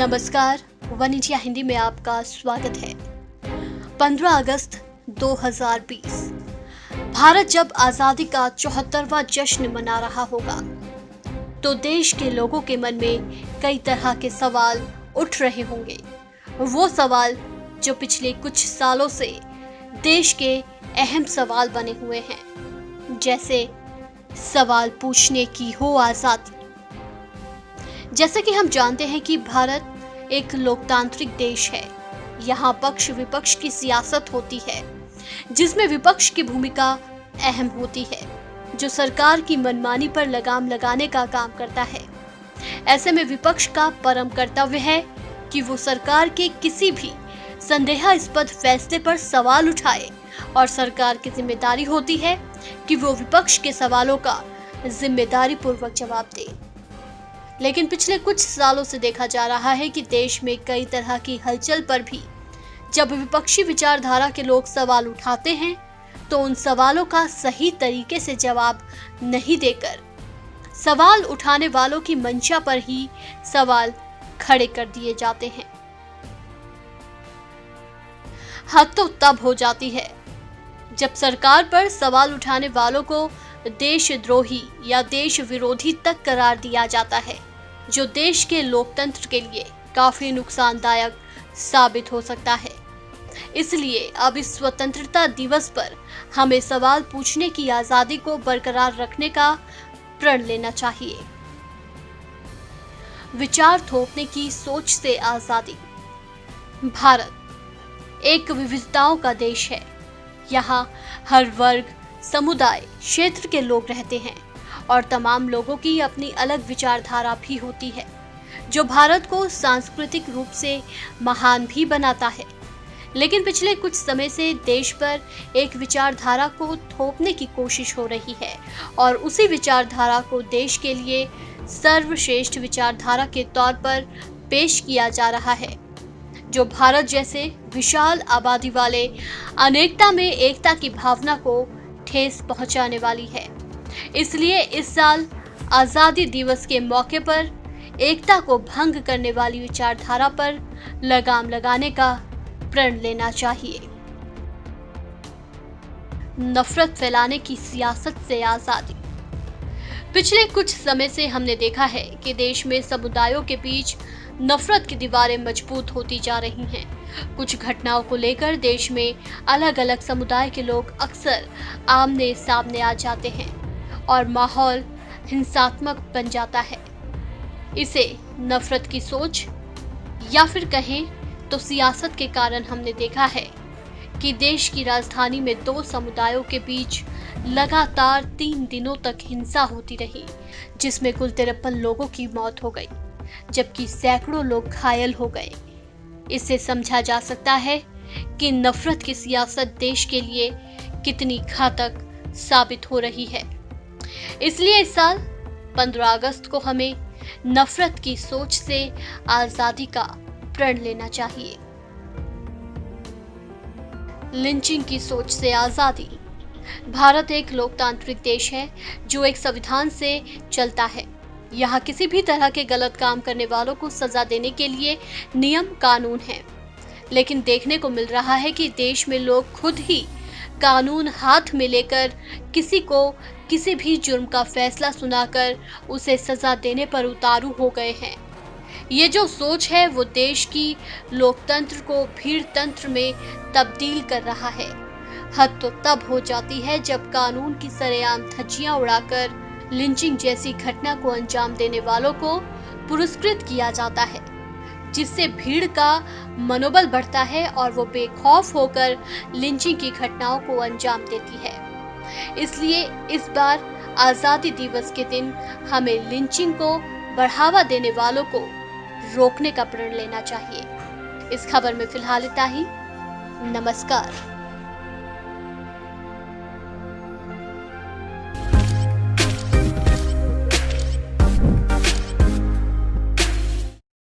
नमस्कार, one India Hindi में आपका स्वागत है। 15 अगस्त 2020 भारत जब आजादी का 74वां जश्न मना रहा होगा तो देश के लोगों के मन में कई तरह के सवाल उठ रहे होंगे। वो सवाल जो पिछले कुछ सालों से देश के अहम सवाल बने हुए हैं, जैसे सवाल पूछने की हो आजादी। जैसे कि हम जानते हैं कि भारत एक लोकतांत्रिक देश है। यहाँ पक्ष विपक्ष की सियासत होती है, जिसमें विपक्ष की भूमिका अहम होती है, जो सरकार की मनमानी पर लगाम लगाने का काम करता है। ऐसे में विपक्ष का परम कर्तव्य है कि वो सरकार के किसी भी संदेहास्पद फैसले पर सवाल उठाए, और सरकार की जिम्मेदारी होती है कि वो विपक्ष के सवालों का जिम्मेदारी पूर्वक जवाब दे। लेकिन पिछले कुछ सालों से देखा जा रहा है कि देश में कई तरह की हलचल पर भी जब विपक्षी विचारधारा के लोग सवाल उठाते हैं तो उन सवालों का सही तरीके से जवाब नहीं देकर सवाल उठाने वालों की मंशा पर ही सवाल खड़े कर दिए जाते हैं। हद तो तब हो जाती है जब सरकार पर सवाल उठाने वालों को देशद्रोही या देश विरोधी तक करार दिया जाता है, जो देश के लोकतंत्र के लिए काफी नुकसानदायक साबित हो सकता है। इसलिए अब इस स्वतंत्रता दिवस पर हमें सवाल पूछने की आजादी को बरकरार रखने का प्रण लेना चाहिए। विचार थोपने की सोच से आजादी। भारत एक विविधताओं का देश है। यहाँ हर वर्ग, समुदाय, क्षेत्र के लोग रहते हैं और तमाम लोगों की अपनी अलग विचारधारा भी होती है, जो भारत को सांस्कृतिक रूप से महान भी बनाता है। लेकिन पिछले कुछ समय से देश पर एक विचारधारा को थोपने की कोशिश हो रही है और उसी विचारधारा को देश के लिए सर्वश्रेष्ठ विचारधारा के तौर पर पेश किया जा रहा है, जो भारत जैसे विशाल आबादी वाले अनेकता में एकता की भावना को ठेस पहुंचाने वाली है। इसलिए इस साल आजादी दिवस के मौके पर एकता को भंग करने वाली विचारधारा पर लगाम लगाने का प्रण लेना चाहिए। नफरत फैलाने की सियासत से आजादी। पिछले कुछ समय से हमने देखा है कि देश में समुदायों के बीच नफरत की दीवारें मजबूत होती जा रही हैं। कुछ घटनाओं को लेकर देश में अलग अलग समुदाय के लोग अक्सर आमने सामने आ जाते हैं और माहौल हिंसात्मक बन जाता है। इसे नफरत की सोच या फिर कहें तो सियासत के कारण हमने देखा है कि देश की राजधानी में दो समुदायों के बीच लगातार 3 दिनों तक हिंसा होती रही, जिसमें कुल 53 लोगों की मौत हो गई, जबकि सैकड़ों लोग घायल हो गए। इससे समझा जा सकता है कि नफरत की सियासत देश के लिए कितनी घातक साबित हो रही है। इसलिए इस साल 15 अगस्त को हमें नफरत की सोच से आजादी का प्रण लेना चाहिए। लिंचिंग की सोच से आजादी। भारत एक लोकतांत्रिक देश है जो एक संविधान से चलता है। यहाँ किसी भी तरह के गलत काम करने वालों को सजा देने के लिए नियम कानून है। लेकिन देखने को मिल रहा है कि देश में लोग खुद ही कानून हाथ में लेकर किसी को किसी भी जुर्म का फैसला सुनाकर उसे सजा देने पर उतारू हो गए हैं। ये जो सोच है वो देश की लोकतंत्र को भीड़ तंत्र में तब्दील कर रहा है। हद तो तब हो जाती है जब कानून की सरेआम धज्जियां उड़ाकर लिंचिंग जैसी घटना को अंजाम देने वालों को पुरस्कृत किया जाता है, जिससे भीड़ का मनोबल बढ़ता है और वो बेखौफ होकर लिंचिंग की घटनाओं को अंजाम देती है। इसलिए इस बार आजादी दिवस के दिन हमें लिंचिंग को बढ़ावा देने वालों को रोकने का प्रण लेना चाहिए। इस खबर में फिलहाल इतना ही। नमस्कार।